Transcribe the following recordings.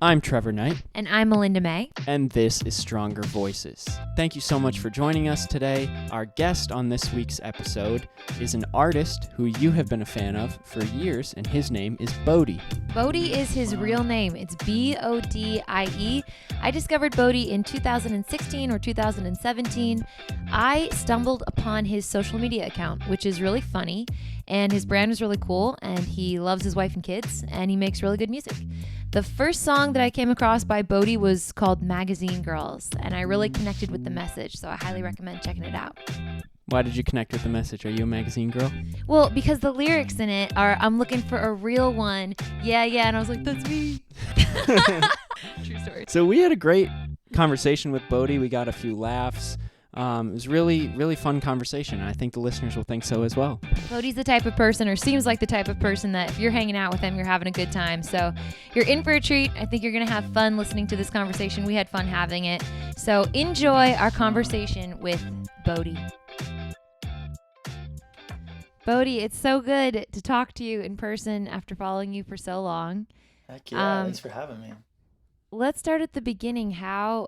I'm Trevor Knight. And I'm Melinda May. And this is Stronger Voices. Thank you so much for joining us today. Our guest on this week's episode is an artist who you have been a fan of for years, and his name is Bodie. Bodie is his real name. It's Bodie. I discovered Bodie in 2016 or 2017. I stumbled upon his social media account, which is really funny, and his brand is really cool, and he loves his wife and kids, and he makes really good music. The first song that I came across by Bodie was called Magazine Girls, and I really connected with the message, so I highly recommend checking it out. Why did you connect with the message? Are you a magazine girl? Well, because the lyrics in it are, I'm looking for a real one. Yeah, and I was like, that's me. True story. So we had a great conversation with Bodie. We got a few laughs. It was really fun conversation. I think the listeners will think so as well. Bodie's the type of person, or seems like the type of person, that if you're hanging out with him, you're having a good time. So you're in for a treat. I think you're going to have fun listening to this conversation. We had fun having it. So enjoy our conversation with Bodie. Bodie, it's so good to talk to you in person after following you for so long. Heck yeah, thanks for having me. Let's start at the beginning. How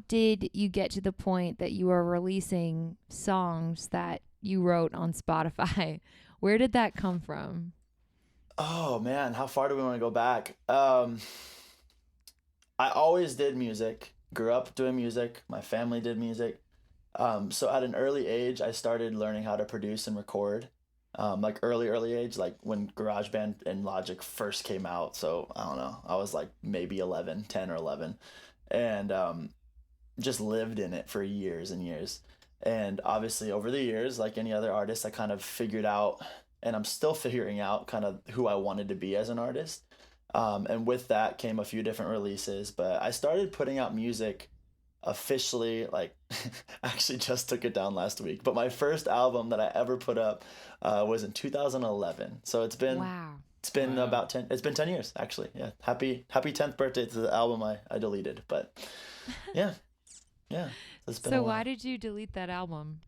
did you get to the point that you were releasing songs that you wrote on Spotify? Where did that come from? Oh man, how far do we want to go back? I always did music. Grew up doing music. My family did music. So at an early age, I started learning how to produce and record. Like early age, like when GarageBand and Logic first came out. So I don't know, I was like maybe 10 or 11, and just lived in it for years and years. And obviously over the years, like any other artist, I kind of figured out, and I'm still figuring out kind of who I wanted to be as an artist. And with that came a few different releases, but I started putting out music officially, like actually just took it down last week, but my first album that I ever put up was in 2011. So it's been about 10 years actually. Yeah, happy 10th birthday to the album I deleted, but yeah it's been So why did you delete that album?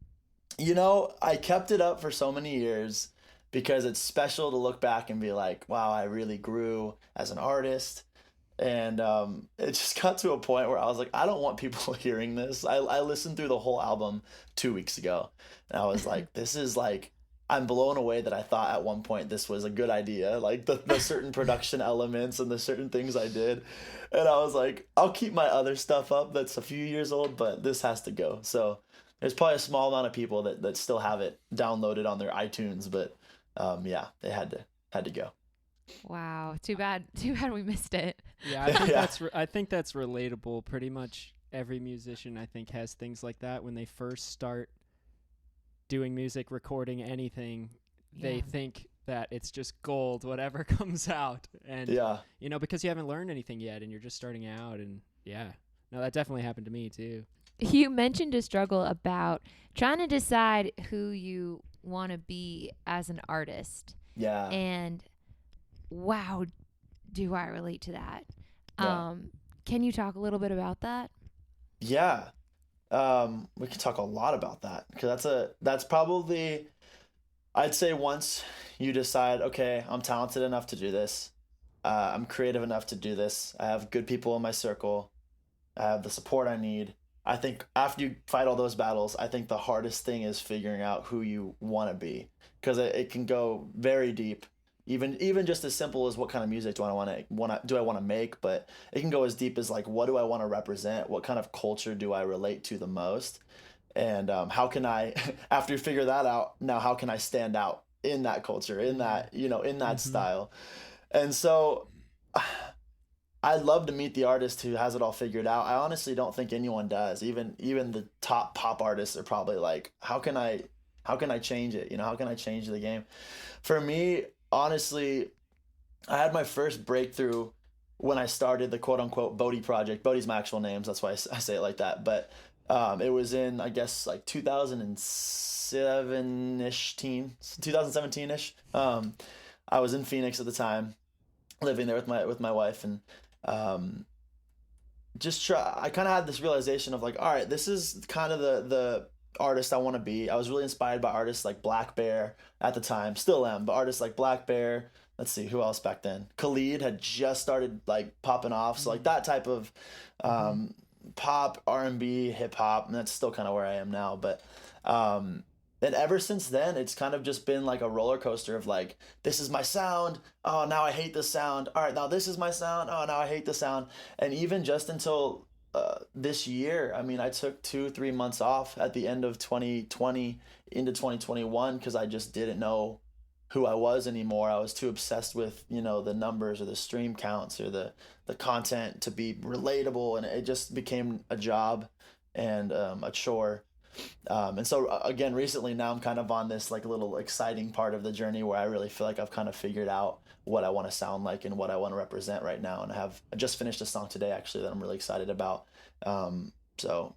I kept it up for so many years because it's special to look back and be like, wow, I really grew as an artist. And it just got to a point where I was like, I don't want people hearing this. I listened through the whole album 2 weeks ago, and I was like, this is like, I'm blown away that I thought at one point this was a good idea, like the certain production elements and the certain things I did. And I was like, I'll keep my other stuff up that's a few years old, but this has to go. So there's probably a small amount of people that still have it downloaded on their iTunes, but yeah, they had to go. Wow, too bad we missed it. Yeah, I think that's relatable. Pretty much every musician, I think, has things like that when they first start doing music, recording anything. They think that it's just gold, whatever comes out, and because you haven't learned anything yet, and you're just starting out. And that definitely happened to me too. You mentioned a struggle about trying to decide who you want to be as an artist. Yeah, and wow, do I relate to that? Yeah. Can you talk a little bit about that? Yeah. We can talk a lot about that, because that's probably, I'd say, once you decide, okay, I'm talented enough to do this, I'm creative enough to do this, I have good people in my circle, I have the support I need. I think after you fight all those battles, I think the hardest thing is figuring out who you want to be, because it can go very deep. Even just as simple as what kind of music do I want to make, but it can go as deep as like, what do I want to represent? What kind of culture do I relate to the most? And how can I, after you figure that out, now how can I stand out in that culture, in that, in that style? And so I'd love to meet the artist who has it all figured out. I honestly don't think anyone does. Even the top pop artists are probably like, how can I change it? How can I change the game? For me, honestly, I had my first breakthrough when I started the quote-unquote Bodie project. Bodie's my actual name, so that's why I say it like that. But it was in, I guess, like 2017-ish. I was in Phoenix at the time, living there with my wife, and I kind of had this realization of like, all right, this is kind of the artist I want to be. I was really inspired by artists like Black Bear at the time, still am, but artists like Black Bear, let's see, who else back then? Khalid had just started like popping off. So like that type of pop, R&B, hip hop, and that's still kind of where I am now. But and ever since then, it's kind of just been like a roller coaster of like, this is my sound. Oh, now I hate this sound. All right, now this is my sound. Oh, now I hate the sound. And even just until this year, I mean, I took 2-3 months off at the end of 2020 into 2021 because I just didn't know who I was anymore. I was too obsessed with, you know, the numbers or the stream counts or the content to be relatable, and it just became a job and a chore. And so again, recently now I'm kind of on this like little exciting part of the journey where I really feel like I've kind of figured out what I want to sound like and what I want to represent right now. And I just finished a song today actually that I'm really excited about. So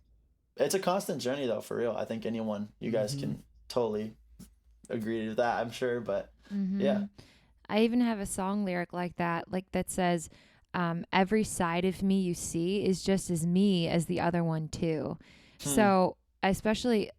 it's a constant journey though, for real. I think you guys can totally agree to that, I'm sure, but yeah. I even have a song lyric like that says, every side of me you see is just as me as the other one too. So especially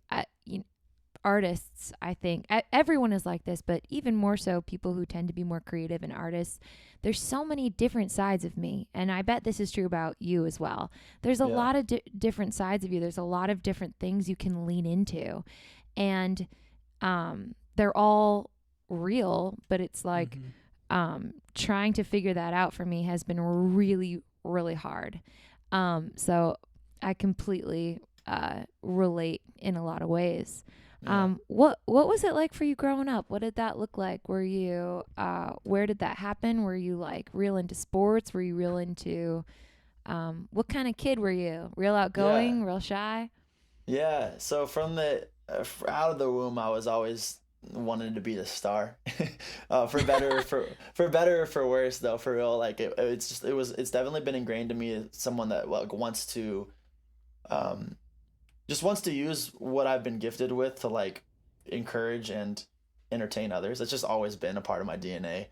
artists, I think everyone is like this, but even more so people who tend to be more creative and artists. There's so many different sides of me, and I bet this is true about you as well. There's a lot of different sides of you. There's a lot of different things you can lean into, and they're all real, but it's like trying to figure that out for me has been really, really hard. So I completely relate in a lot of ways. What was it like for you growing up? What did that look like? Were you where did that happen? Were you like real into sports? Were you real into what kind of kid were you? Real outgoing, real shy? Yeah, so from the out of the womb I was always wanted to be the star. For better for better or for worse though, for real. Like it's definitely been ingrained to me as someone that like wants to just wants to use what I've been gifted with to like encourage and entertain others. It's just always been a part of my DNA.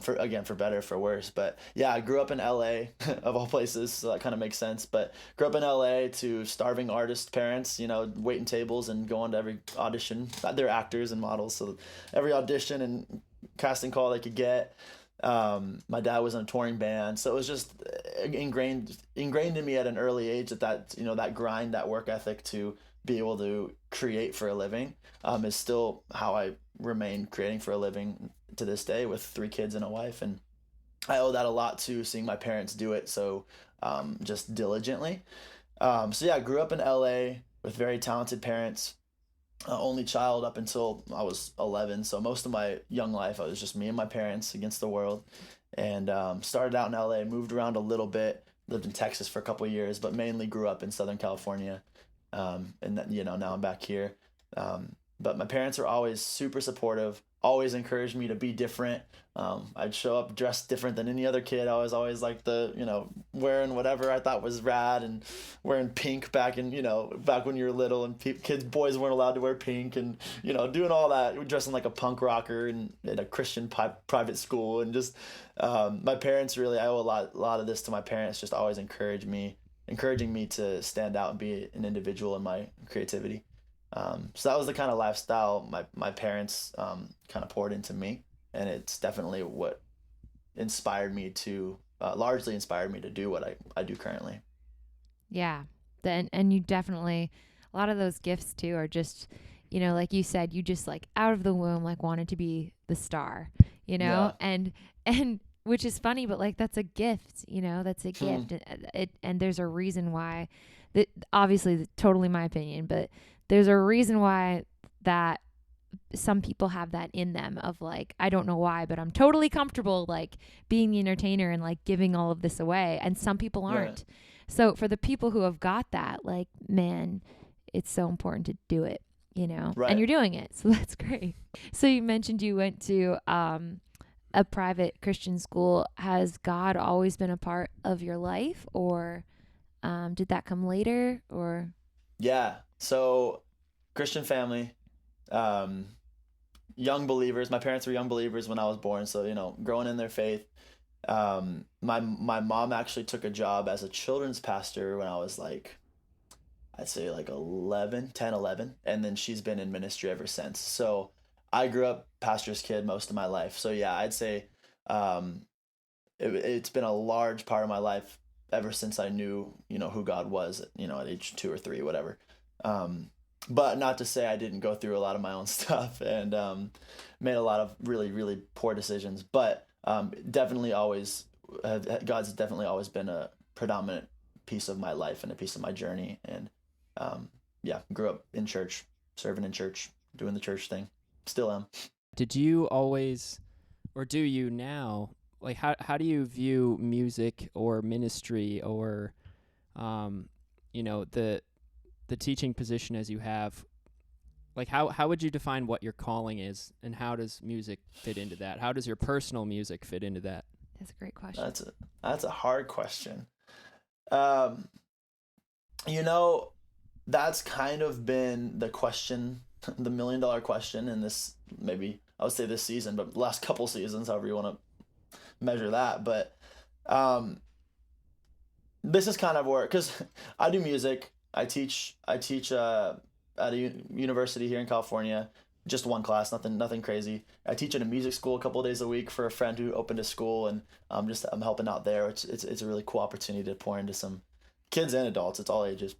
For better, for worse. But yeah, I grew up in LA of all places, so that kind of makes sense. But grew up in LA to starving artist parents, you know, waiting tables and going to every audition. They're actors and models, so every audition and casting call they could get. My dad was in a touring band, so it was just ingrained in me at an early age that you know, that grind, that work ethic to be able to create for a living is still how I remain creating for a living to this day with 3 kids and a wife. And I owe that a lot to seeing my parents do it so just diligently. So yeah, I grew up in LA with very talented parents, only child up until I was 11. So most of my young life, I was just me and my parents against the world. And started out in LA, moved around a little bit, lived in Texas for a couple of years, but mainly grew up in Southern California. And then, you know, now I'm back here. But my parents are always super supportive, always encouraged me to be different. I'd show up dressed different than any other kid. I was always like wearing whatever I thought was rad and wearing pink back when you were little and boys weren't allowed to wear pink and, you know, doing all that, dressing like a punk rocker in a Christian private school. And just my parents really, I owe a lot of this to my parents, just always encouraging me to stand out and be an individual in my creativity. So that was the kind of lifestyle my parents kind of poured into me, and it's definitely what largely inspired me to do what I do currently. Yeah, and you definitely, a lot of those gifts too are just, you know, like you said, you just like out of the womb like wanted to be the star, you know, and which is funny, but like that's a gift, you know, that's a gift, and there's a reason why. That obviously, totally my opinion, but there's a reason why that some people have that in them of like, I don't know why, but I'm totally comfortable like being the entertainer and like giving all of this away. And some people aren't. Yeah. So for the people who have got that, like, man, it's so important to do it, you know, and you're doing it. So that's great. So you mentioned you went to a private Christian school. Has God always been a part of your life, or did that come later, or? Yeah. So Christian family, young believers. My parents were young believers when I was born. So, you know, growing in their faith. My mom actually took a job as a children's pastor when I was like, I'd say like 11. And then she's been in ministry ever since. So I grew up pastor's kid most of my life. So yeah, I'd say it's been a large part of my life ever since I knew, who God was, at age 2 or 3, whatever. But not to say I didn't go through a lot of my own stuff and made a lot of really, really poor decisions. But definitely God's definitely always been a predominant piece of my life and a piece of my journey. And grew up in church, serving in church, doing the church thing. Still am. Did you always, or do you now, like how do you view music or ministry or the teaching position as you have? Like how would you define what your calling is, and how does music fit into that? How does your personal music fit into that? That's a great question. That's a hard question. That's kind of been the question, the $1 million question in this, maybe I would say this season, but last couple seasons, however you want to measure that. But this is kind of where, because I do music, I teach at a university here in California, just one class, nothing crazy. I teach in a music school a couple of days a week for a friend who opened a school, and I'm helping out there. It's a really cool opportunity to pour into some kids and adults. It's all ages.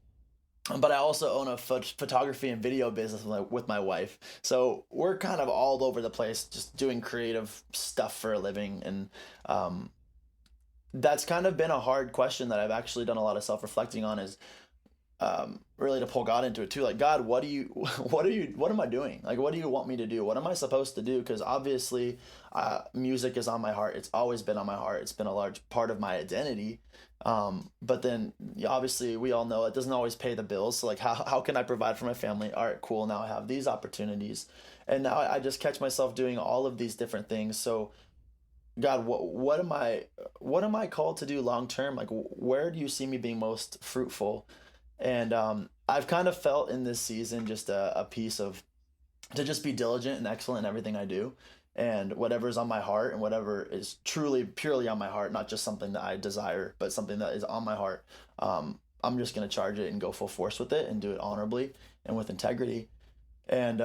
But I also own a photography and video business with my wife. So we're kind of all over the place, just doing creative stuff for a living. And that's kind of been a hard question that I've actually done a lot of self-reflecting on, is really to pull God into it too. Like, God, what am I doing? Like, what do you want me to do? What am I supposed to do? Because obviously music is on my heart. It's always been on my heart. It's been a large part of my identity. But then obviously we all know it doesn't always pay the bills. So like, how can I provide for my family? All right, cool. Now I have these opportunities, and now I just catch myself doing all of these different things. So God, what am I called to do long term? Like, where do you see me being most fruitful? And I've kind of felt in this season just a piece of to just be diligent and excellent in everything I do. And whatever's on my heart and whatever is truly, purely on my heart, not just something that I desire, but something that is on my heart, I'm just going to charge it and go full force with it and do it honorably and with integrity. And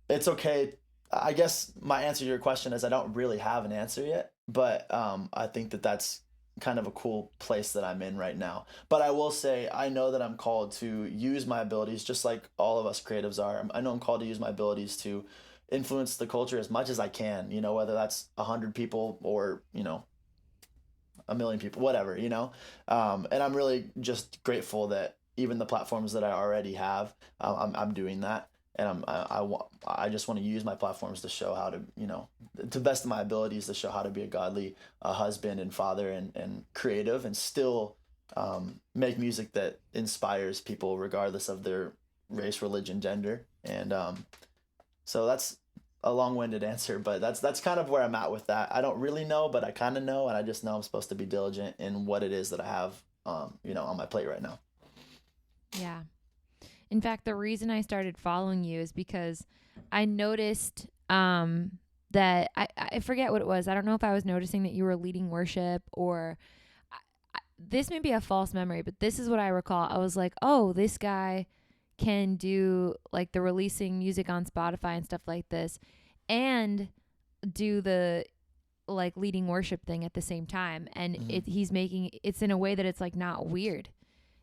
it's okay. I guess my answer to your question is I don't really have an answer yet, but I think that's kind of a cool place that I'm in right now. But I will say, I know that I'm called to use my abilities, just like all of us creatives are. I know I'm called to use my abilities to influence the culture as much as I can, whether that's 100 people or, 1 million people, whatever, and I'm really just grateful that even the platforms that I already have, I'm doing that. And I just want to use my platforms to show how to, to the best of my abilities, to show how to be a godly husband and father and creative, and still make music that inspires people regardless of their race, religion, gender. And so that's a long-winded answer, but that's kind of where I'm at with that. I don't really know, but I kind of know, and I just know I'm supposed to be diligent in what it is that I have, on my plate right now. Yeah. In fact, the reason I started following you is because I noticed that I forget what it was. I don't know if I was noticing that you were leading worship, or this may be a false memory, but this is what I recall. I was like, oh, this guy can do like the releasing music on Spotify and stuff like this, and do the like leading worship thing at the same time. And he's making it's in a way that it's like not weird,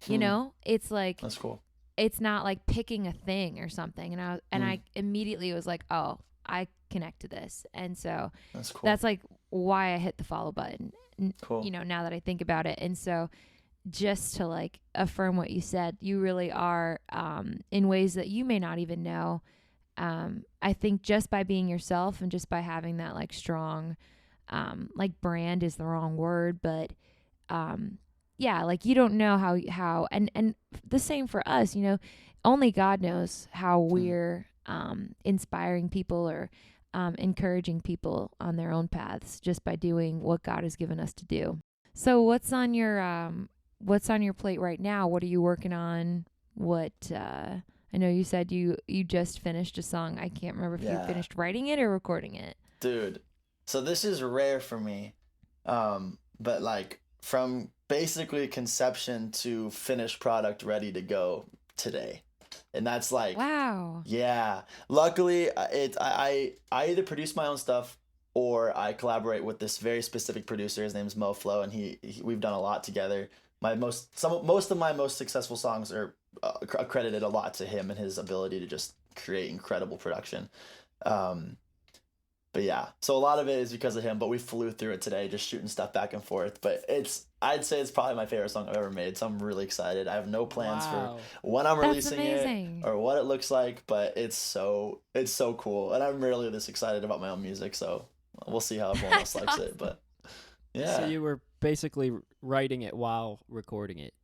it's like, that's cool. It's not like picking a thing or something. And I immediately was like, oh, I connect to this. And so that's cool. That's like why I hit the follow button, cool. Now that I think about it. And so just to like affirm what you said, you really are, in ways that you may not even know. I think just by being yourself and just by having that like strong, like brand is the wrong word, but, yeah, like you don't know how, and the same for us, only God knows how we're, inspiring people or, encouraging people on their own paths just by doing what God has given us to do. So what's on your plate right now? What are you working on? I know you said you just finished a song. I can't remember if you finished writing it or recording it. Dude, so this is rare for me. But like from basically conception to finished product ready to go today. And that's like, wow. Yeah. Luckily, I either produce my own stuff or I collaborate with this very specific producer. His name's MoFlo, and we've done a lot together. Most of my most successful songs are credited a lot to him and his ability to just create incredible production. But yeah, so a lot of it is because of him, but we flew through it today, just shooting stuff back and forth. But I'd say it's probably my favorite song I've ever made, so I'm really excited. I have no plans for when I'm releasing it or what it looks like, but it's so cool. And I'm really this excited about my own music, so we'll see how everyone else likes it. But yeah. So you were basically writing it while recording it.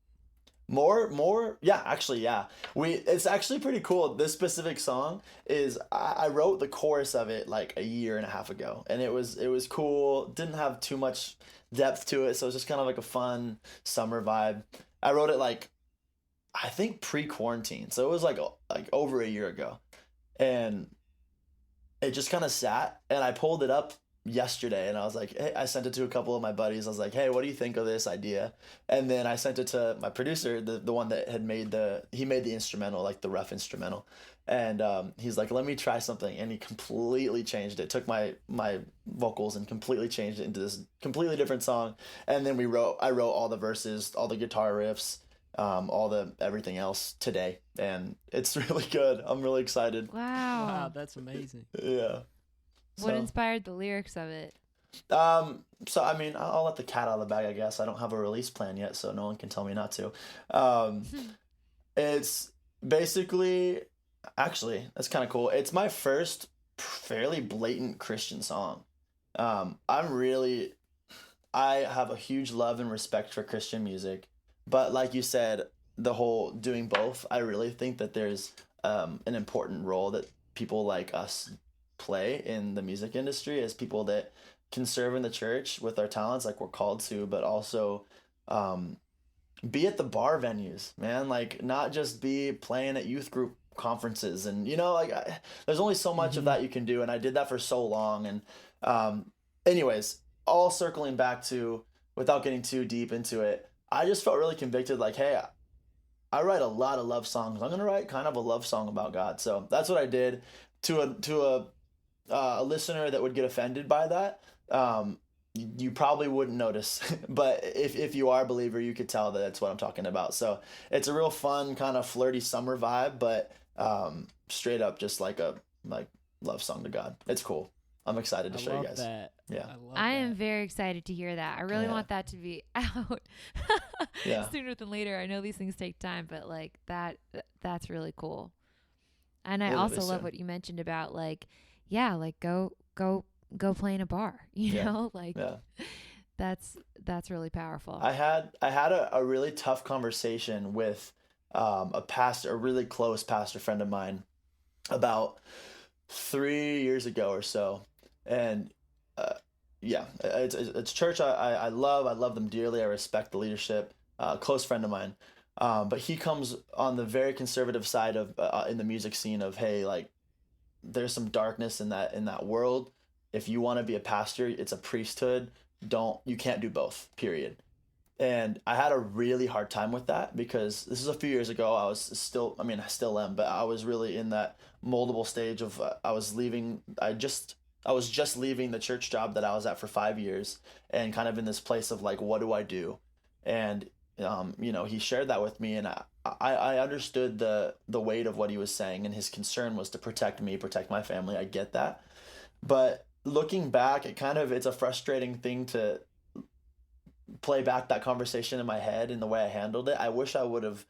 More, yeah, actually, yeah. It's actually pretty cool. This specific song is I wrote the chorus of it like a year and a half ago, and it was cool. Didn't have too much depth to it, so it was just kind of like a fun summer vibe. I wrote it like I think pre-quarantine, so it was like over a year ago, and it just kind of sat, and I pulled it up yesterday, and I was like, hey, I sent it to a couple of my buddies. I was like, hey, what do you think of this idea? And then I sent it to my producer, the one that had made the instrumental, like the rough instrumental. And he's like, let me try something. And he completely changed it, took my vocals and completely changed it into this completely different song. And then I wrote all the verses, all the guitar riffs, all the everything else today. And it's really good. I'm really excited. Wow, that's amazing. Yeah. What inspired the lyrics of it? So I mean, I'll let the cat out of the bag, I guess. I don't have a release plan yet, so no one can tell me not to. It's basically, actually, that's kind of cool. It's my first fairly blatant Christian song. I have a huge love and respect for Christian music, but like you said, the whole doing both, I really think that there's an important role that people like us play in the music industry as people that can serve in the church with our talents like we're called to, but also be at the bar venues, man, like not just be playing at youth group conferences. And there's only so much of that you can do, and I did that for so long. And anyways, all circling back to, without getting too deep into it, I just felt really convicted, like, hey, I write a lot of love songs, I'm gonna write kind of a love song about God. So that's what I did. To a listener that would get offended by that, you probably wouldn't notice, but if you are a believer, you could tell that that's what I'm talking about. So it's a real fun kind of flirty summer vibe, but straight up just like a love song to God. It's cool. I'm excited to show you guys. That. Yeah, I am very excited to hear that. I really want that to be out sooner than later. I know these things take time, but like that's really cool. And I also love what you mentioned about like go play in a bar, you know, like that's really powerful. I had a really tough conversation with a really close pastor friend of mine about 3 years ago or so. And it's church I love them dearly. I respect the leadership, close friend of mine. But he comes on the very conservative side of in the music scene of, hey, like there's some darkness in that world. If you want to be a pastor, it's a priesthood. You can't do both, period. And I had a really hard time with that because this is a few years ago. I still am, but I was really in that moldable stage of I was just leaving the church job that I was at for 5 years and kind of in this place of like, what do I do? And he shared that with me, and I understood the weight of what he was saying, and his concern was to protect me, protect my family. I get that. But looking back, it's a frustrating thing to play back that conversation in my head and the way I handled it. I wish I would have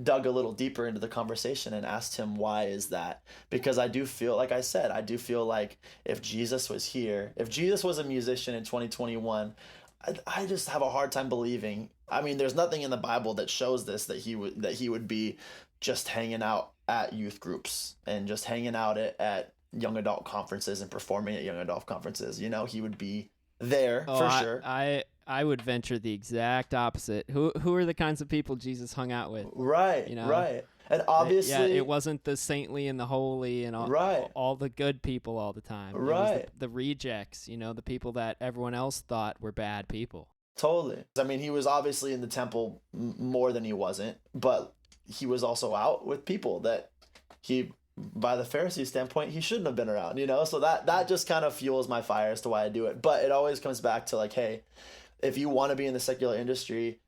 dug a little deeper into the conversation and asked him, why is that? Because I do feel, like I said, like if Jesus was here, if Jesus was a musician in 2021, I just have a hard time believing. I mean, there's nothing in the Bible that shows this, that he would be just hanging out at youth groups and just hanging out at young adult conferences and performing at young adult conferences. He would be there for sure. I would venture the exact opposite. Who are the kinds of people Jesus hung out with? Right, right. And obviously, it wasn't the saintly and the holy and all the good people all the time. Right. It was the rejects, the people that everyone else thought were bad people. Totally. I mean, he was obviously in the temple more than he wasn't, but he was also out with people that he by the Pharisee standpoint, he shouldn't have been around, you know? So that just kind of fuels my fire as to why I do it. But it always comes back to like, hey, if you want to be in the secular industry,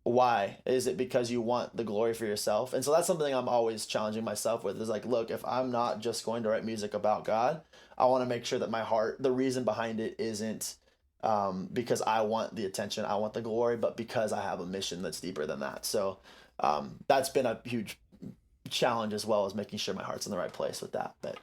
why? Is it because you want the glory for yourself? And so that's something I'm always challenging myself with, is like, look, if I'm not just going to write music about God, I want to make sure that my heart, the reason behind it isn't because I want the attention, I want the glory, but because I have a mission that's deeper than that. So that's been a huge challenge, as well as making sure my heart's in the right place with that. But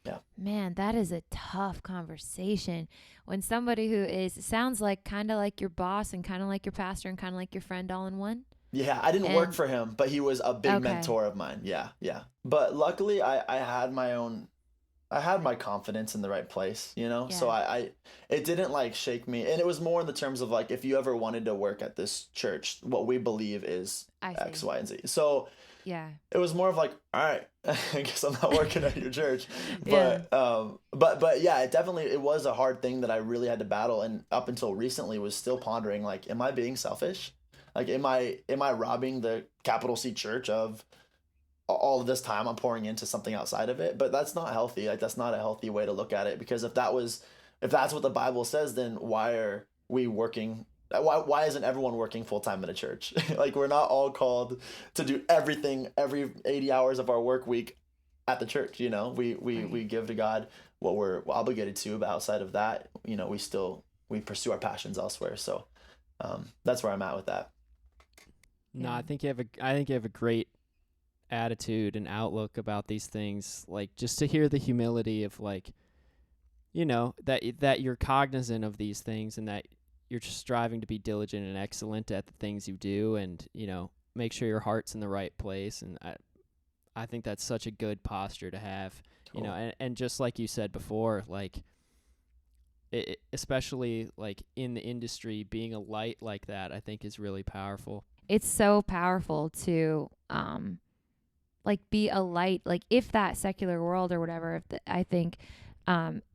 yeah. Man, that is a tough conversation. When somebody who sounds like kind of like your boss and kind of like your pastor and kind of like your friend all in one. Yeah, I didn't work for him, but he was a big mentor of mine. Yeah. But luckily I had my confidence in the right place, you know? Yeah. So it didn't like shake me. And it was more in the terms of like, if you ever wanted to work at this church, what we believe is X, Y, and Z. So yeah, it was more of like, all right, I guess I'm not working at your church. But but yeah, it was a hard thing that I really had to battle, and up until recently was still pondering, like, am I being selfish? Like, am I robbing the capital C church of all of this time I'm pouring into something outside of it? But that's not healthy. Like, that's not a healthy way to look at it, because if that's what the Bible says, then why are we working? Why isn't everyone working full time in a church? Like, we're not all called to do everything every 80 hours of our work week at the church. You know, we give to God what we're obligated to, but outside of that, you know, we pursue our passions elsewhere. So that's where I'm at with that. No, I think you have a great attitude and outlook about these things. Like, just to hear the humility of, like, you know, that you're cognizant of these things, and that you're just striving to be diligent and excellent at the things you do, and, you know, make sure your heart's in the right place. And I think that's such a good posture to have, cool. You know, and just like you said before, like, especially like in the industry, being a light like that, I think is really powerful. It's so powerful to, like, be a light, like, if that secular world or whatever, I think,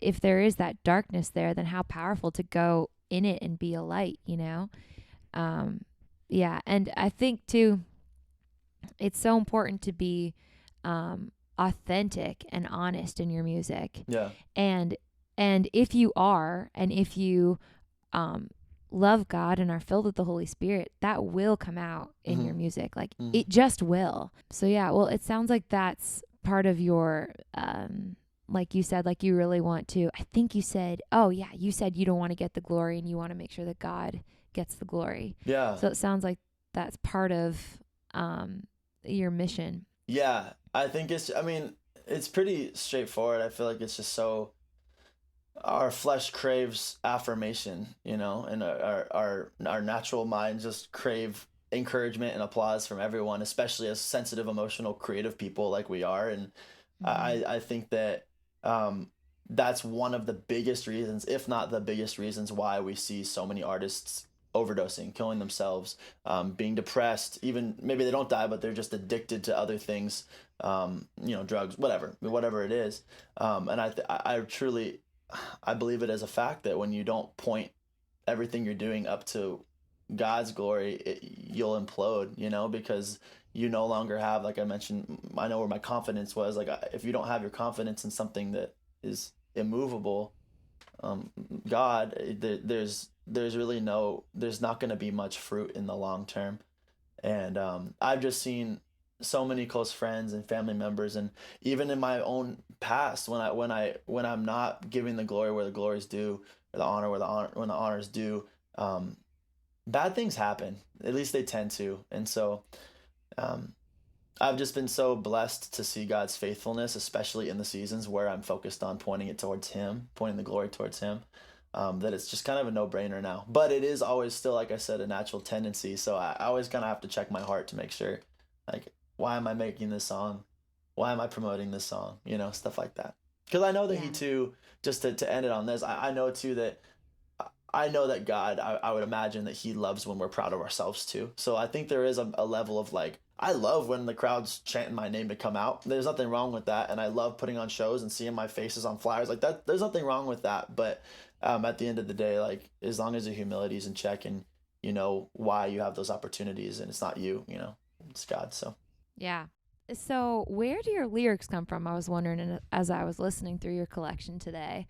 if there is that darkness there, then how powerful to go in it and be a light, you know? Yeah. And I think too, it's so important to be, authentic and honest in your music. Yeah. And if you are, and if you, love God and are filled with the Holy Spirit, that will come out in your music. Like, it just will. So yeah, well, it sounds like that's part of your, like you said, like, you really want to, I think you said, you said you don't want to get the glory and you want to make sure that God gets the glory. Yeah. So it sounds like that's part of, your mission. Yeah. I think it's pretty straightforward. I feel like it's just so, our flesh craves affirmation, you know, and our natural minds just crave encouragement and applause from everyone, especially as sensitive, emotional, creative people like we are. And I think that that's one of the biggest reasons, if not the biggest reasons, why we see so many artists overdosing, killing themselves, being depressed. Even maybe they don't die, but they're just addicted to other things, you know, drugs, whatever it is. And I truly, I believe it as a fact that when you don't point everything you're doing up to God's glory, you'll implode, you know, because you no longer have, like I mentioned, I know where my confidence was. Like, if you don't have your confidence in something that is immovable, God, there's not going to be much fruit in the long term. And I've just seen so many close friends and family members, and even in my own past, when I'm not giving the glory where the glory's due, or the honor when the honor's due, bad things happen. At least they tend to. And so I've just been so blessed to see God's faithfulness, especially in the seasons where I'm focused on pointing it towards Him, pointing the glory towards Him, that it's just kind of a no-brainer now. But it is always still, like I said, a natural tendency. So I always kind of have to check my heart to make sure, like, why am I making this song? Why am I promoting this song? You know, stuff like that. Because I know that He too, just to end it on this, I know too that God, I would imagine that He loves when we're proud of ourselves too. So I think there is a level of, like, I love when the crowd's chanting my name to come out. There's nothing wrong with that. And I love putting on shows and seeing my faces on flyers like that. There's nothing wrong with that. But at the end of the day, like, as long as the humility is in check and you know why you have those opportunities, and it's not you, you know, it's God. So yeah. So where do your lyrics come from? I was wondering as I was listening through your collection today.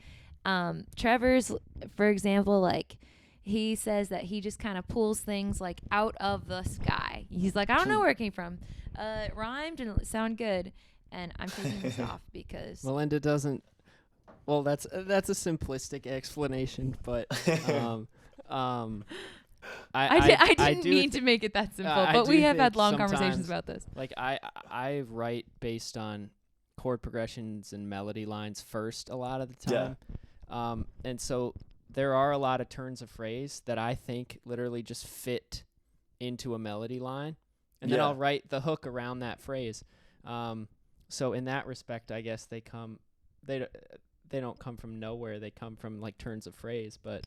Trevor's, for example, like he says that he just kind of pulls things like out of the sky. He's like, I don't know where it came from. It rhymed and it sounded good. And I'm taking this off because Melinda doesn't. Well, that's a simplistic explanation, but I I didn't do mean to make it that simple, I but do we have had think long conversations sometimes, about this. Like I write based on chord progressions and melody lines first a lot of the time. And so there are a lot of turns of phrase that I think literally just fit into a melody line, and then I'll write the hook around that phrase. So in that respect, I guess they don't come from nowhere. They come from like turns of phrase, but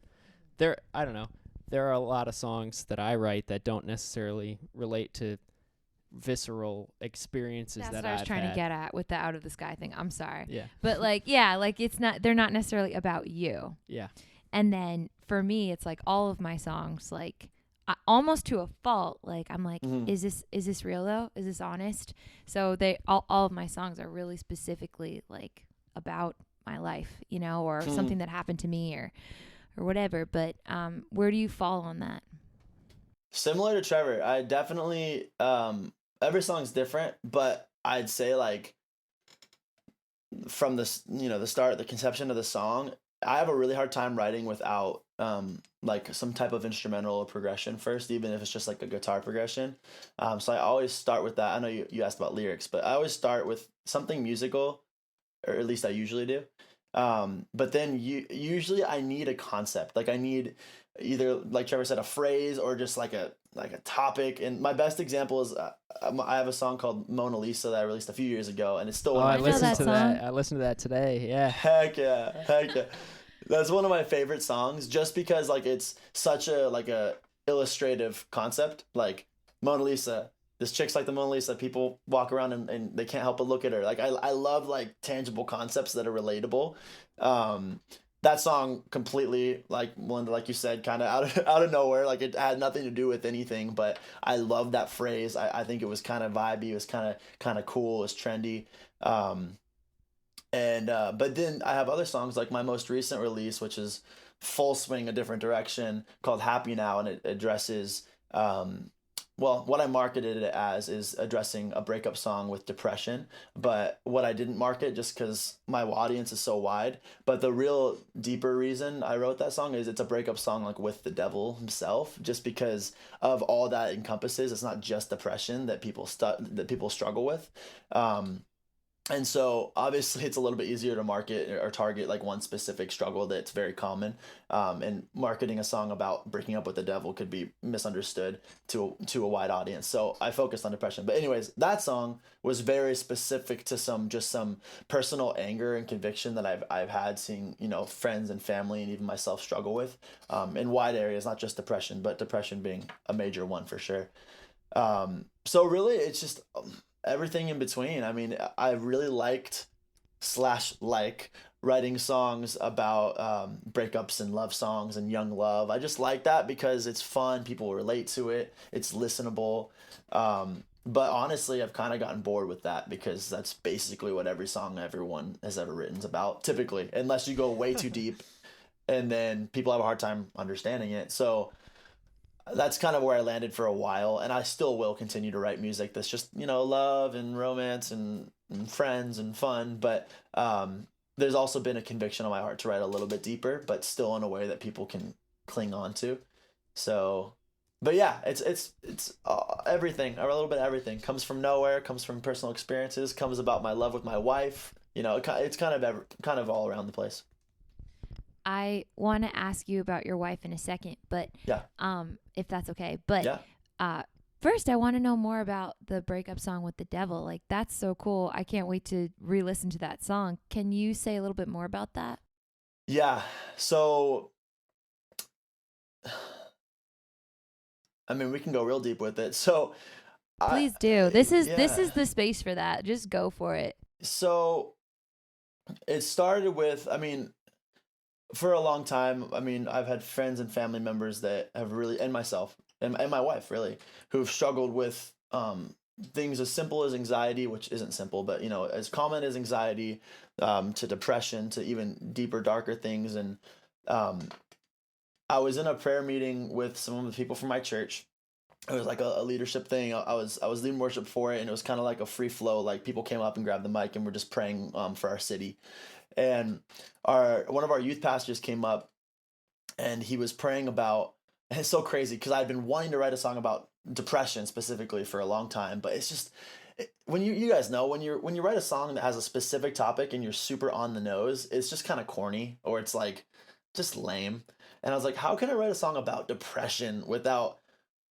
I don't know. There are a lot of songs that I write that don't necessarily relate to visceral experiences That's that what I was I've trying had. to get at with the out of the sky thing. I'm sorry. Yeah. But like, they're not necessarily about you. Yeah. And then for me, it's like all of my songs, like almost to a fault. Like I'm like, is this real though? Is this honest? So all of my songs are really specifically like about my life, or something that happened to me or whatever. But where do you fall on that? Similar to Trevor, I definitely every song's different, but I'd say like from the start, the conception of the song, I have a really hard time writing without like some type of instrumental or progression first, even if it's just like a guitar progression. So I always start with that. I know you asked about lyrics, but I always start with something musical, or at least I usually do. But then usually I need a concept. Like I need either, like Trevor said, a phrase or just like a topic. And my best example is I have a song called Mona Lisa that I released a few years ago, and it's still one of I my listened that to song. that. I listened to that today. Yeah. Heck yeah. That's one of my favorite songs, just because like it's such a illustrative concept. Like Mona Lisa, this chick's like the Mona Lisa. People walk around and they can't help but look at her. Like I love like tangible concepts that are relatable. That song completely, like Melinda, like you said, kind of out of nowhere. Like it had nothing to do with anything, but I love that phrase. I think it was kind of vibey. It was kind of cool. It was trendy. But then I have other songs like my most recent release, which is full swing a different direction, called Happy Now, and it addresses what I marketed it as is addressing a breakup song with depression, but what I didn't market, just because my audience is so wide, but the real deeper reason I wrote that song is it's a breakup song like with the devil himself, just because of all that encompasses. It's not just depression that people struggle with. And so obviously it's a little bit easier to market or target like one specific struggle that's very common. And marketing a song about breaking up with the devil could be misunderstood to a wide audience. So I focused on depression. But anyways, that song was very specific to some personal anger and conviction that I've had seeing, friends and family and even myself struggle with in wide areas, not just depression, but depression being a major one for sure. So really it's just everything in between. I mean, I really liked writing songs about breakups and love songs and young love. I just like that because it's fun. People relate to it. It's listenable. But honestly, I've kind of gotten bored with that because that's basically what every song everyone has ever written is about, typically, unless you go way too deep and then people have a hard time understanding it. So that's kind of where I landed for a while, and I still will continue to write music that's just, love and romance and friends and fun, but there's also been a conviction on my heart to write a little bit deeper, but still in a way that people can cling on to. So, but yeah, it's everything, a little bit of everything. Comes from nowhere, comes from personal experiences, comes about my love with my wife. It's kind of all around the place. I want to ask you about your wife in a second, but yeah. If that's okay. But yeah. First, I want to know more about the breakup song with the devil. Like, that's so cool. I can't wait to re-listen to that song. Can you say a little bit more about that? Yeah. So, I mean, we can go real deep with it. So, please do. This is the space for that. Just go for it. So, it started with, for a long time, I've had friends and family members that have really, and myself, and my wife really, who've struggled with things as simple as anxiety, which isn't simple, but, you know, as common as anxiety, to depression, to even deeper, darker things. And I was in a prayer meeting with some of the people from my church. It was like a leadership thing. I was leading worship for it, and it was kind of like a free flow. Like people came up and grabbed the mic, and we're just praying for our city. And one of our youth pastors came up, and he was praying about. And it's so crazy because I'd been wanting to write a song about depression specifically for a long time, but it's just when you guys know when you write a song that has a specific topic and you're super on the nose, it's just kind of corny, or it's like just lame. And I was like, how can I write a song about depression without,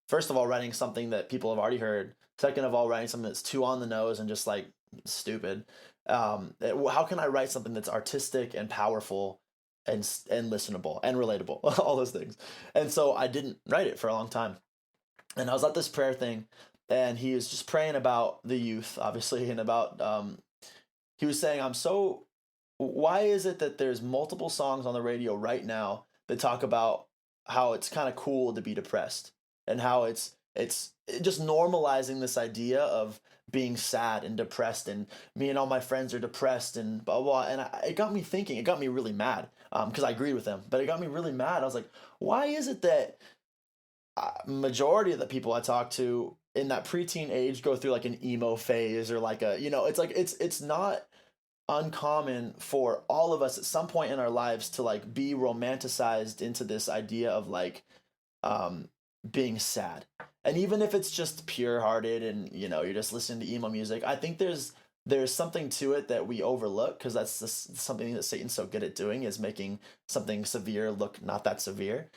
first of all, writing something that people have already heard, second of all, writing something that's too on the nose and just like stupid. How can I write something that's artistic and powerful and listenable and relatable, all those things? And so I didn't write it for a long time. And I was at this prayer thing, and he was just praying about the youth, obviously, and about, he was saying, why is it that there's multiple songs on the radio right now that talk about how it's kind of cool to be depressed, and how it's just normalizing this idea of being sad and depressed, and me and all my friends are depressed and blah, blah. And it got me thinking, it got me really mad, because I agreed with him, but it got me really mad. I was like, why is it that majority of the people I talk to in that preteen age go through like an emo phase, or like a, you know, it's like, it's not uncommon for all of us at some point in our lives to like be romanticized into this idea of like being sad. And even if it's just pure hearted and, you know, you're just listening to emo music, I think there's something to it that we overlook, because that's just something that Satan's so good at doing, is making something severe look not that severe.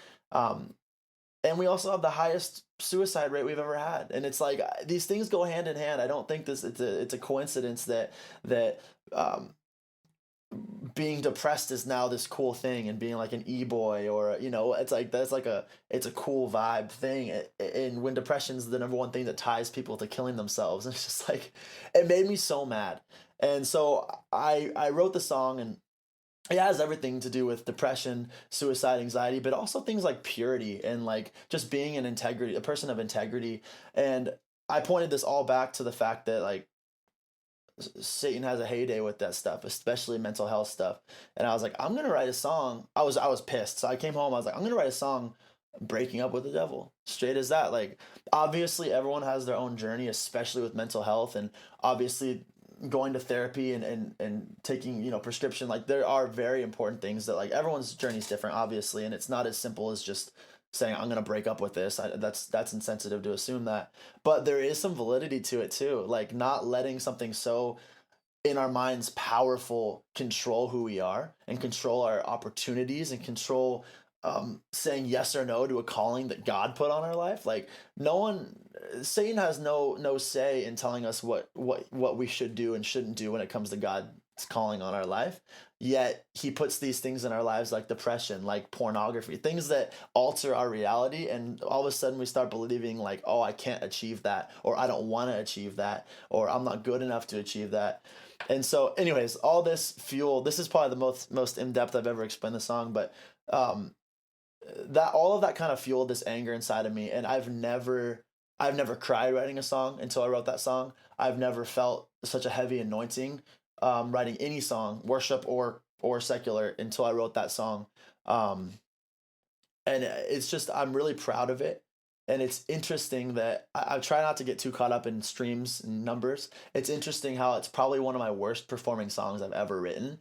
And we also have the highest suicide rate we've ever had. And it's like, these things go hand in hand. I don't think it's a coincidence that being depressed is now this cool thing, and being like an e-boy, or, you know, it's like, it's a cool vibe thing. And when depression's the number one thing that ties people to killing themselves, and it's just like, it made me so mad. And so I wrote the song, and it has everything to do with depression, suicide, anxiety, but also things like purity and like just being a person of integrity. And I pointed this all back to the fact that like Satan has a heyday with that stuff, especially mental health stuff. And I was like, I'm going to write a song. I was pissed. So I came home, I was like, I'm going to write a song breaking up with the devil. Straight as that. Like, obviously everyone has their own journey, especially with mental health, and obviously going to therapy and taking, you know, prescription. Like, there are very important things that, like, everyone's journey is different, obviously, and it's not as simple as just saying, I'm going to break up with this. That's insensitive to assume that. But there is some validity to it too. Like, not letting something so in our minds powerful control who we are and control our opportunities and control saying yes or no to a calling that God put on our life. Like, Satan has no say in telling us what we should do and shouldn't do when it comes to God's calling on our life. Yet he puts these things in our lives, like depression, like pornography, things that alter our reality. And all of a sudden we start believing like, oh, I can't achieve that, or I don't want to achieve that, or I'm not good enough to achieve that. And so anyways, all this fuel, this is probably the most in-depth I've ever explained the song, but that all of that kind of fueled this anger inside of me. And I've never cried writing a song until I wrote that song. I've never felt such a heavy anointing writing any song, worship or secular, until I wrote that song. And it's just, I'm really proud of it. And it's interesting that I try not to get too caught up in streams and numbers. It's interesting how it's probably one of my worst performing songs I've ever written,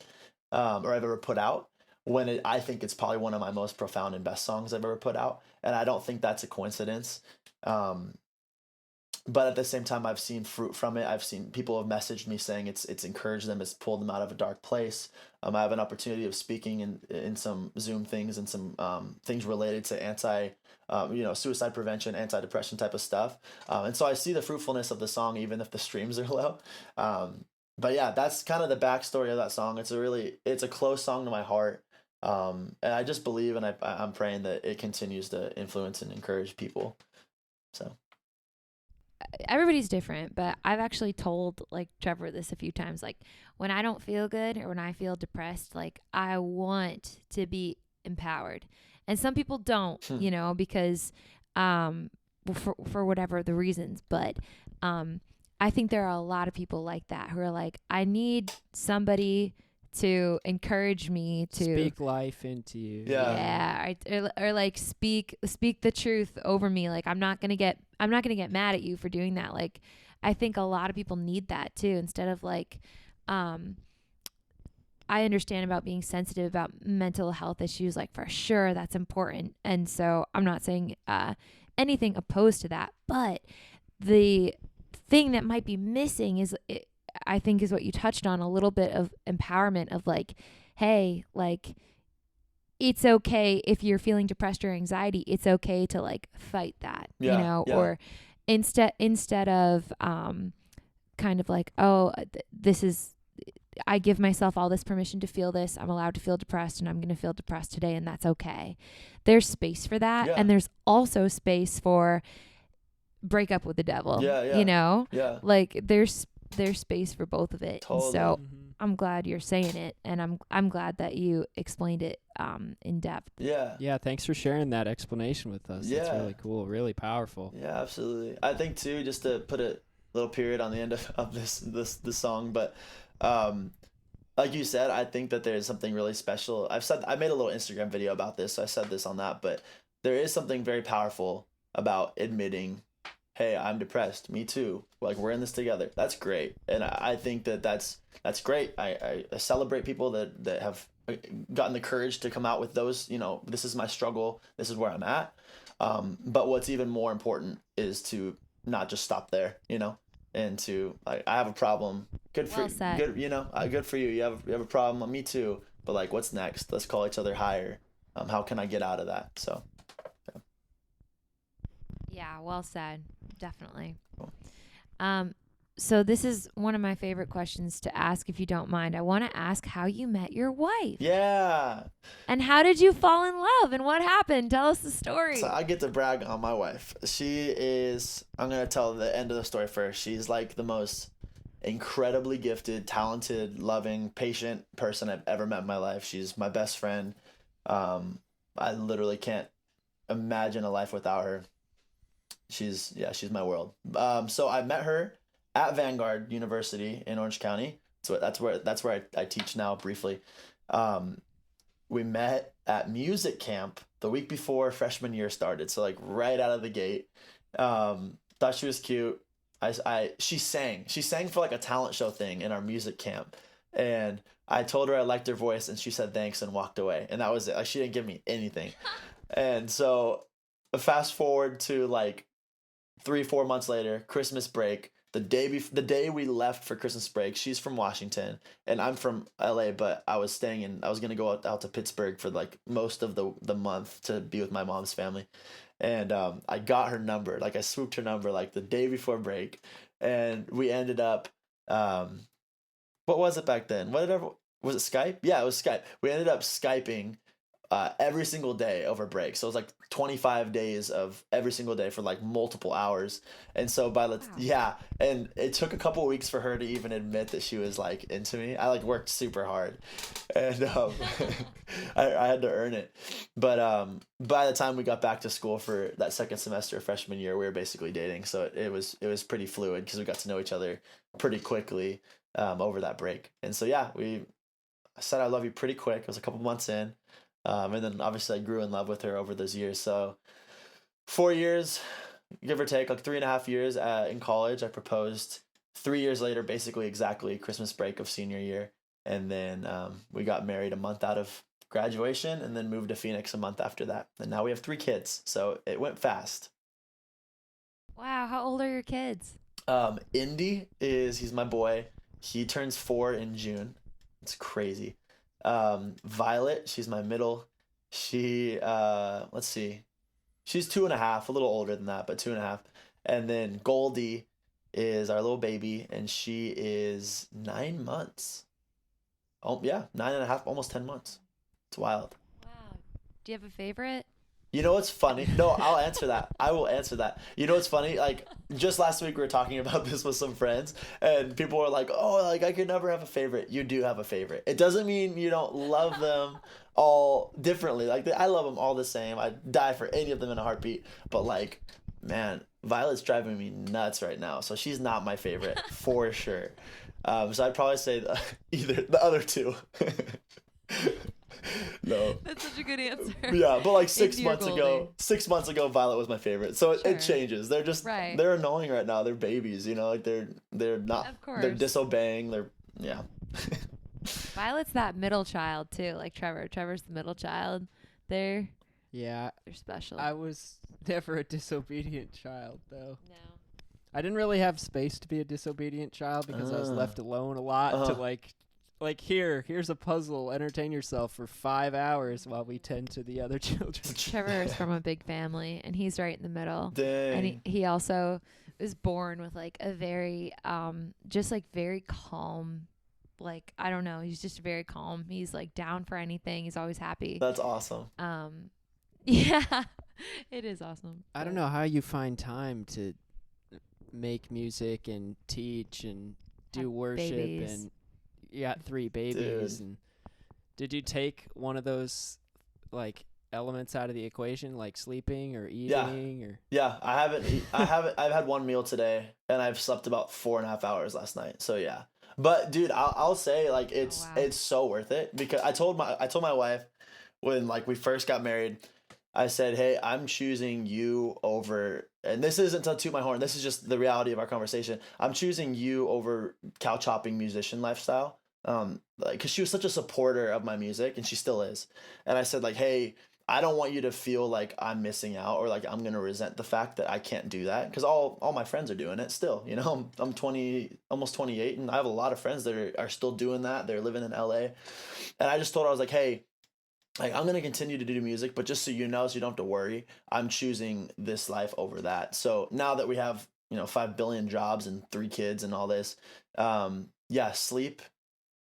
or I've ever put out, when I think it's probably one of my most profound and best songs I've ever put out. And I don't think that's a coincidence. But at the same time, I've seen fruit from it. I've seen people have messaged me saying it's encouraged them, it's pulled them out of a dark place. I have an opportunity of speaking in some Zoom things and some things related to suicide prevention, anti-depression type of stuff. And so I see the fruitfulness of the song, even if the streams are low. But yeah, that's kind of the backstory of that song. It's a close song to my heart. And I just believe, and I'm praying that it continues to influence and encourage people. So. Everybody's different, but I've actually told like Trevor this a few times. Like, when I don't feel good or when I feel depressed, like, I want to be empowered, and some people don't, because for whatever the reasons. But I think there are a lot of people like that who are like, I need somebody to encourage me to speak life into you. Or like speak the truth over me. Like, I'm not gonna get mad at you for doing that. Like, I think a lot of people need that too, instead of like, I understand about being sensitive about mental health issues, like for sure that's important. And so I'm not saying anything opposed to that, but the thing that might be missing is, I think, is what you touched on, a little bit of empowerment of like, hey, like, it's okay if you're feeling depressed or anxiety, it's okay to like fight that, or instead of kind of like, oh, this is, I give myself all this permission to feel this. I'm allowed to feel depressed, and I'm going to feel depressed today, and that's okay. There's space for that. Yeah. And there's also space for break up with the devil. Like there's space for both of it. Totally. And so I'm glad you're saying it, and I'm glad that you explained it in depth. Yeah. Thanks for sharing that explanation with us. That's really cool, really powerful. Yeah, absolutely. I think too, just to put a little period on the end of this song, but like you said, I think that there's something really special. I made a little Instagram video about this, so I said this on that, but there is something very powerful about admitting, hey, I'm depressed. Me too. Like, we're in this together. That's great. And I think that's great. I celebrate people that have gotten the courage to come out with those, this is my struggle. This is where I'm at. But what's even more important is to not just stop there, and to, like, I have a problem. Good for you. Good for you. You have a problem. Me too. But like, what's next? Let's call each other higher. How can I get out of that? So. Yeah, well said. Definitely. So this is one of my favorite questions to ask, if you don't mind. I want to ask how you met your wife. Yeah. And how did you fall in love, and what happened? Tell us the story. So I get to brag on my wife. I'm going to tell the end of the story first. She's like the most incredibly gifted, talented, loving, patient person I've ever met in my life. She's my best friend. I literally can't imagine a life without her. She's my world. So I met her at Vanguard University in Orange County. So that's where I teach now briefly. We met at music camp the week before freshman year started. So like right out of the gate. Thought she was cute. She sang for like a talent show thing in our music camp. And I told her I liked her voice, and she said thanks and walked away. And that was it. Like, she didn't give me anything. And so fast forward to like 3-4 months later, Christmas break, the day we left for Christmas break. She's from Washington and I'm from LA, but I was going to go out to Pittsburgh for like most of the month to be with my mom's family. And I got her number, like I swooped her number like the day before break, and we ended up, what was it back then? Was it Skype? Yeah, it was Skype. We ended up Skyping every single day over break. So it was like 25 days of every single day for like multiple hours. And so and it took a couple of weeks for her to even admit that she was like into me. I like worked super hard, and I had to earn it. But by the time we got back to school for that second semester of freshman year, we were basically dating. So it was pretty fluid because we got to know each other pretty quickly over that break. And so I said I love you pretty quick. It was a couple months in. And then obviously I grew in love with her over those years. So 4 years, give or take, like 3.5 years in college. I proposed 3 years later, basically exactly Christmas break of senior year. And then we got married a month out of graduation, and then moved to Phoenix a month after that. And now we have 3 kids. So it went fast. Wow. How old are your kids? Indy he's my boy. He turns 4 in June. It's crazy. Violet, she's my middle. She let's see, she's 2.5, a little older than that, but 2.5. And then Goldie is our little baby, and she is 9 months. Oh yeah, 9.5, almost 10 months. It's wild. Wow. Do you have a favorite? You know what's funny? No, I'll answer that. I will answer that. You know what's funny? Like, just last week we were talking about this with some friends, and people were like, oh, like, I could never have a favorite. You do have a favorite. It doesn't mean you don't love them all differently. Like, I love them all the same. I'd die for any of them in a heartbeat. But, like, man, Violet's driving me nuts right now. So she's not my favorite for sure. So I'd probably say either the other two. No. That's such a good answer. Yeah, but like 6 Into your months Goldie. ago, 6 months ago, Violet was my favorite. So Sure. it changes. They're just Right. they're annoying right now. They're babies, you know, like they're not. Of course. They're disobeying. They're yeah. Violet's that middle child too, like Trevor. Trevor's the middle child. They're Yeah, special. I was never a disobedient child, though. No. I didn't really have space to be a disobedient child because I was left alone a lot to like here's a puzzle, entertain yourself for 5 hours while we tend to the other children. Trevor is from a big family, and he's right in the middle. Dang. And he also was born with like a very just like very calm, like I don't know, he's just very calm. He's like down for anything. He's always happy. That's awesome. Yeah, it is awesome. I don't know how you find time to make music and teach and do Have worship babies. and you got 3 babies. Dude. And did you take one of those like elements out of the equation, like sleeping or eating or Yeah, I've had one meal today, and I've slept about 4.5 hours last night. So yeah, but dude, I'll say like it's so worth it, because I told my wife when like we first got married, I said, hey, I'm choosing you over, and this isn't to toot my horn, this is just the reality of our conversation. I'm choosing you over couch hopping musician lifestyle. Like, cause she was such a supporter of my music, and she still is. And I said like, hey, I don't want you to feel like I'm missing out, or like I'm going to resent the fact that I can't do that. Cause all my friends are doing it still, you know, I'm 20, almost 28, and I have a lot of friends that are still doing that. They're living in LA. And I just told her, I was like, hey, like, I'm going to continue to do music, but just so you know, so you don't have to worry, I'm choosing this life over that. So now that we have, 5 billion jobs and 3 kids and all this, sleep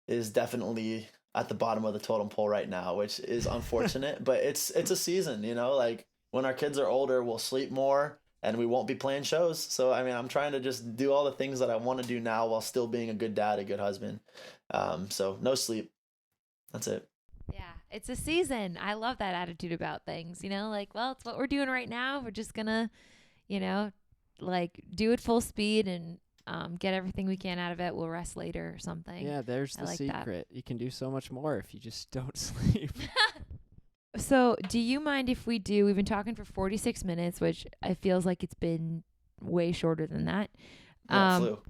is definitely at the bottom of the totem pole right now, which is unfortunate, but it's a season, like when our kids are older, we'll sleep more and we won't be playing shows. So, I mean, I'm trying to just do all the things that I want to do now while still being a good dad, a good husband. So no sleep. That's it. Yeah, it's a season. I love that attitude about things, like, well, it's what we're doing right now. We're just gonna, like do it full speed and get everything we can out of it. We'll rest later or something. Yeah, there's the like secret. You can do so much more if you just don't sleep. So do you mind if we've been talking for 46 minutes, which it feels like it's been way shorter than that. Flew.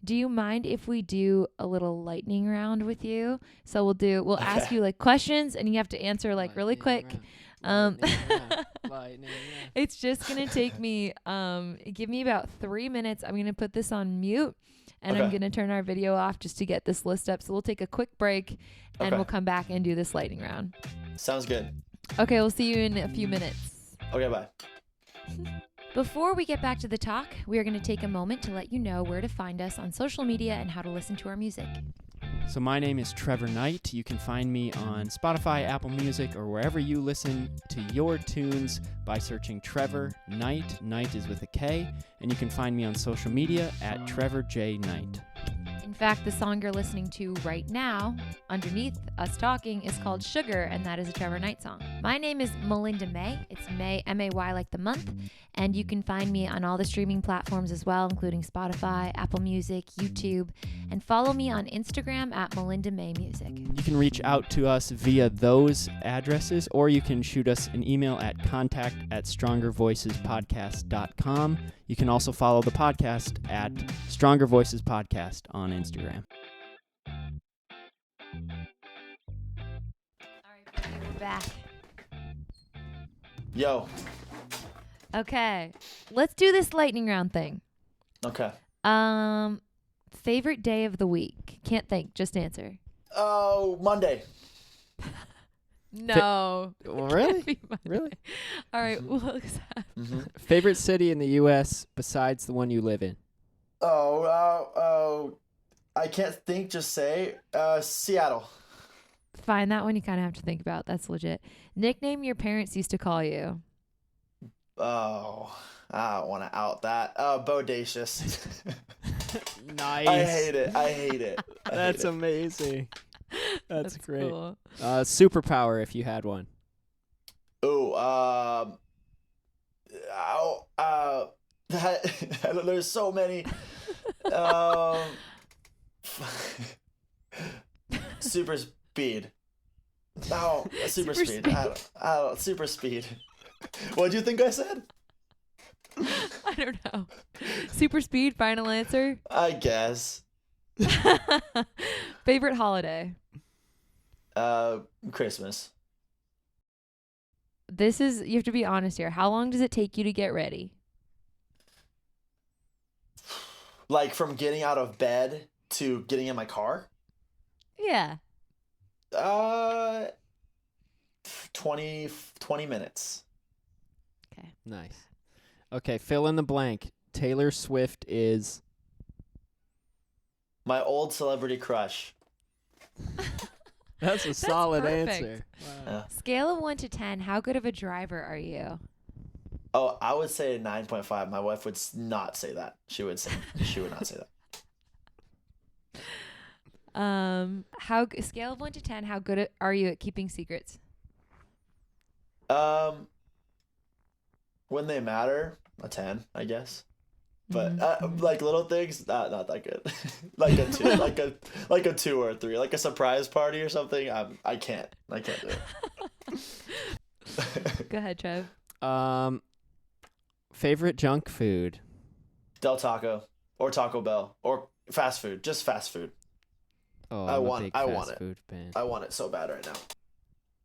Do you mind if we do a little lightning round with you? So we'll ask you like questions and you have to answer like really quick. Lightning round. It's just going to take me, give me about 3 minutes. I'm going to put this on mute and I'm going to turn our video off just to get this list up. So we'll take a quick break and we'll come back and do this lightning round. Sounds good. Okay. We'll see you in a few minutes. Okay, bye. Before we get back to the talk, we are going to take a moment to let you know where to find us on social media and how to listen to our music. So my name is Trevor Knight. You can find me on Spotify, Apple Music, or wherever you listen to your tunes by searching Trevor Knight. Knight is with a K. And you can find me on social media at Trevor J. Knight. In fact, the song you're listening to right now, underneath us talking, is called Sugar, and that is a Trevor Knight song. My name is Melinda May. It's May, M-A-Y like the month, and you can find me on all the streaming platforms as well, including Spotify, Apple Music, YouTube, and follow me on Instagram at Melinda May Music. You can reach out to us via those addresses, or you can shoot us an email at contact@strongervoicespodcast.com. You can also follow the podcast at Stronger Voices Podcast on Instagram. All right, we're back. Yo. Okay, let's do this lightning round thing. Okay. Favorite day of the week? Can't think, just answer. Oh, Monday. No. Really? Really? All right, we'll look that. Mm-hmm. Favorite city in the U.S. besides the one you live in? I can't think, just say Seattle. Fine, that one you kind of have to think about. That's legit. Nickname your parents used to call you. Oh, I don't want to out that. Bodacious. Nice. I hate it. That's amazing. That's great. Cool. Superpower if you had one. Ooh, There's so many. Um, super speed. No, super speed. I don't, super speed. What do you think I said? I don't know. Super speed, final answer? I guess. Favorite holiday? Christmas. You have to be honest here. How long does it take you to get ready? Like from getting out of bed to getting in my car? Yeah. 20 minutes. Okay. Nice. Okay, fill in the blank. Taylor Swift is My old celebrity crush. That's a solid perfect. answer. Wow. Yeah. Scale of 1 to 10, how good of a driver are you? Oh, I would say 9.5. My wife would not say that. She would not say that. Scale of 1 to 10, how good are you at keeping secrets? When they matter, a 10, I guess. But Mhm. like little things, not that good. Like a 2, like a 2 or a 3, like a surprise party or something. I can't do it. Go ahead, Trev. Favorite junk food? Del Taco or Taco Bell or fast food, just fast food. Oh, I I'm want- a big I fast want it. food fan. I want it so bad right now.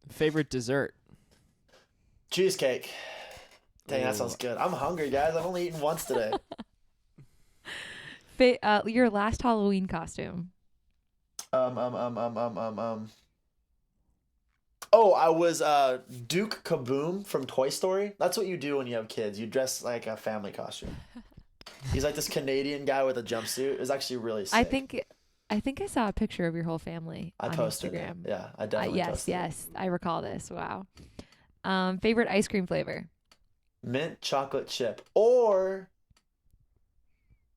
Favorite dessert? Cheesecake. Dang, that Ooh. sounds good. I'm hungry, guys. I've only eaten once today. Your last Halloween costume. Oh, I was Duke Kaboom from Toy Story. That's what you do when you have kids. You dress like a family costume. He's like this Canadian guy with a jumpsuit. It was actually really sick. I think I saw a picture of your whole family I on posted Instagram. it. Yeah, I definitely posted Yes. I recall this. Wow. Favorite ice cream flavor? Mint chocolate chip or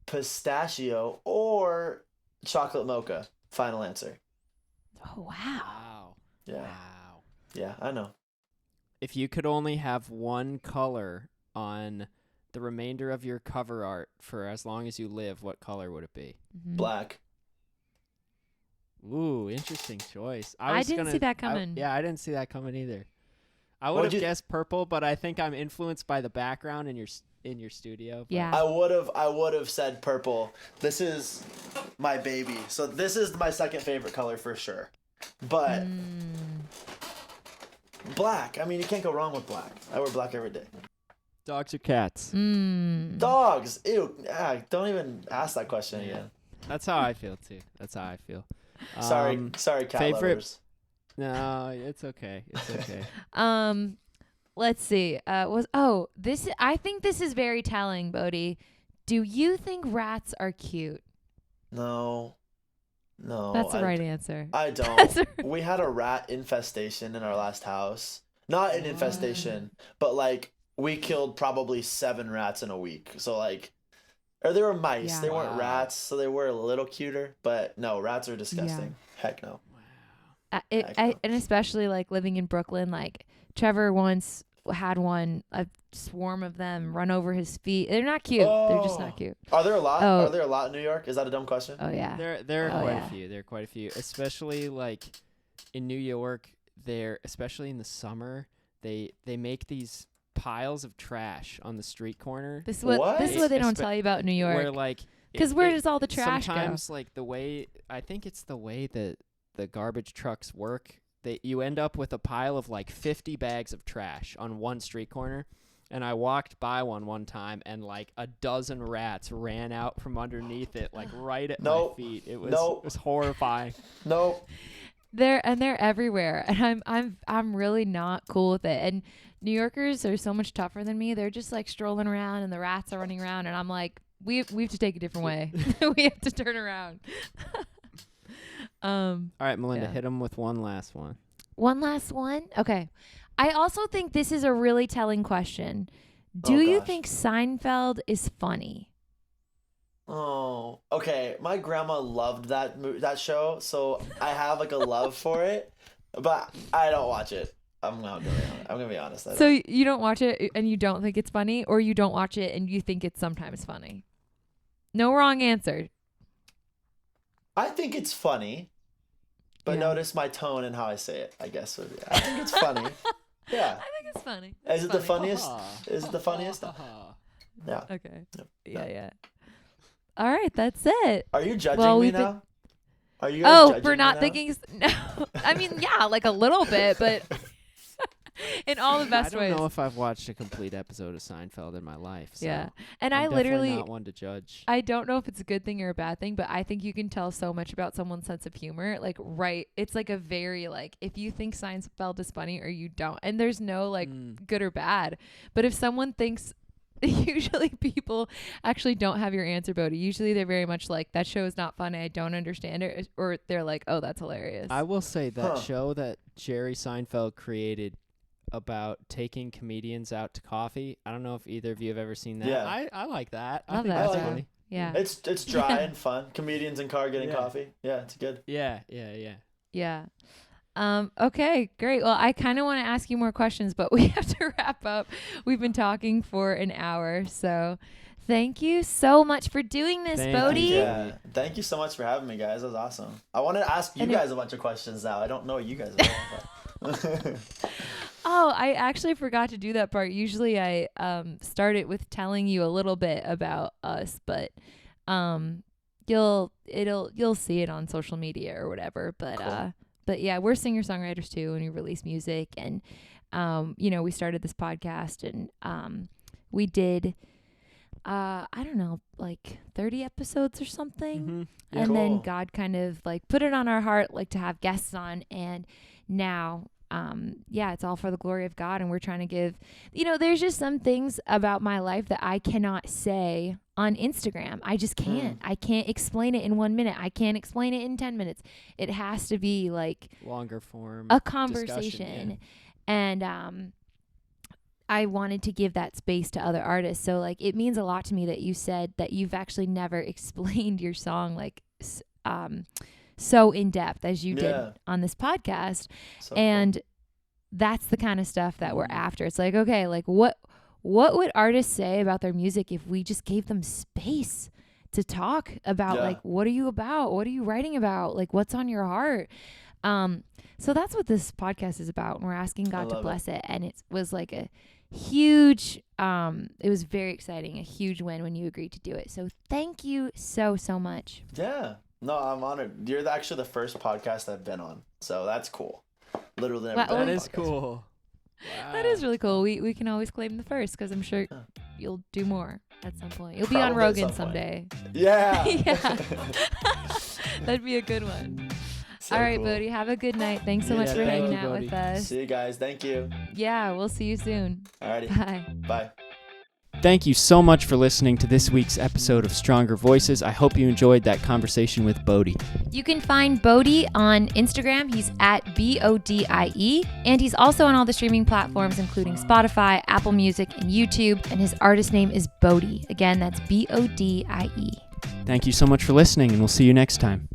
pistachio or chocolate mocha. Final answer. Oh, wow. Wow. Yeah. Wow. Yeah, I know. If you could only have one color on the remainder of your cover art for as long as you live, what color would it be? Mhm. Black. Ooh, interesting choice. I didn't see that coming. I didn't see that coming either. I would What'd have you- guessed purple, but I think I'm influenced by the background in your studio. But Yeah. I would have said purple. This is my baby. So this is my second favorite color for sure. But black. I mean, you can't go wrong with black. I wear black every day. Dogs or cats? Dogs. Ew. Don't even ask that question again. That's how I feel too. That's how I feel. Sorry, cat favorite- lovers. No, it's okay. It's okay. Let's see. I think this is very telling, Bodie. Do you think rats are cute? No. That's the right answer. I That's don't. right. We had a rat infestation in our last house. Not an infestation, but like we killed probably 7 rats in a week. So like, or they were mice. Yeah. They weren't Wow. rats, so they were a little cuter. But no, rats are disgusting. Heck no. And especially like living in Brooklyn, like Trevor once had a swarm of them run over his feet. They're not cute. They're just not cute. Are there a lot? Oh. Are there a lot in New York? Is that a dumb question? Oh yeah. There are Oh, quite yeah. a few. There are quite a few, especially like in New York. Especially in the summer, they make these piles of trash on the street corner. This is What? what they don't Espe- tell you about New Where York. like, Because where does all the trash go? sometimes like I think it's the way that the garbage trucks work. You end up with a pile of like 50 bags of trash on one street corner. And I walked by one time, and like a dozen rats ran out from underneath it, like right at my feet. It was horrifying. Nope. They're everywhere, and I'm really not cool with it. And New Yorkers are so much tougher than me. They're just like strolling around, and the rats are running around, and I'm like, we have to take a different way. We have to turn around. All right, Melinda, Yeah. hit him with one last one. One last one. Okay. I also think this is a really telling question. Do Oh, you gosh. think Seinfeld is funny? Oh, okay. My grandma loved that show, so I have like a love for it, but I don't watch it. I'm gonna be honest. So you don't watch it and you don't think it's funny, or you don't watch it and you think it's sometimes funny? No wrong answer. I think it's funny, but notice my tone and how I say it, I guess. I think it's funny. Yeah. I think it's funny. Is it the funniest? Is it the funniest? Yeah. Okay. Yep. Yeah. All right, that's it. Are you judging me now? Are you guys judging for me not now? thinking? No. I mean, yeah, like a little bit, but in all the best ways. I don't know if I've watched a complete episode of Seinfeld in my life. So yeah. And I'm I literally not one to judge. I don't know if it's a good thing or a bad thing, but I think you can tell so much about someone's sense of humor. Like, it's like a very, like, if you think Seinfeld is funny or you don't. And there's no, like, good or bad. But if someone thinks, usually people actually don't have your answer, Bodie. Usually they're very much like, that show is not funny, I don't understand it. Or they're like, oh, that's hilarious. I will say that show that Jerry Seinfeld created about taking comedians out to coffee. I don't know if either of you have ever seen that. Yeah. I like that. Love I think that. that's funny. Yeah. It's dry and fun. Comedians in car getting coffee. Yeah, it's good. Yeah. Okay, great. Well, I kind of want to ask you more questions, but we have to wrap up. We've been talking for an hour, so thank you so much for doing this, Bodie. Yeah, thank you so much for having me, guys. That was awesome. I want to ask you guys a bunch of questions now. I don't know what you guys are. But Oh, I actually forgot to do that part. Usually I start it with telling you a little bit about us, but you'll see it on social media or whatever. But cool. But yeah, we're singer-songwriters too, and we release music, and we started this podcast, and we did I don't know, like 30 episodes or something. Mm-hmm. Yeah. And then Cool. God kind of like put it on our heart, like to have guests on, and now it's all for the glory of God, and we're trying to give, there's just some things about my life that I cannot say on Instagram. I just can't. I can't explain it in 1 minute. I can't explain it in 10 minutes. It has to be like longer form, a conversation. discussion, And I wanted to give that space to other artists. So like, it means a lot to me that you said that you've actually never explained your song like so in depth as you did on this podcast. So and cool. That's the kind of stuff that we're after. It's like, okay, like what would artists say about their music if we just gave them space to talk about like, what are you about? What are you writing about? Like, what's on your heart? So that's what this podcast is about. And we're asking God to bless it. And it was like a huge, it was very exciting, a huge win when you agreed to do it. So thank you so much. Yeah. No, I'm honored. You're actually the first podcast I've been on. So that's cool. Literally never been on That a is podcast. cool. Wow. That is really cool. We can always claim the first because I'm sure you'll do more at some point. You'll be on Probably at Rogan some point. someday. Yeah. Yeah. That'd be a good one. So all right, cool. Bodie. Have a good night. Thanks so much for thank hanging you, out Bodie. with us. See you guys. Thank you. Yeah, we'll see you soon. Alrighty. Bye. Bye. Thank you so much for listening to this week's episode of Stronger Voices. I hope you enjoyed that conversation with Bodie. You can find Bodie on Instagram. He's at BODIE. And he's also on all the streaming platforms, including Spotify, Apple Music, and YouTube. And his artist name is Bodie. Again, that's BODIE. Thank you so much for listening, and we'll see you next time.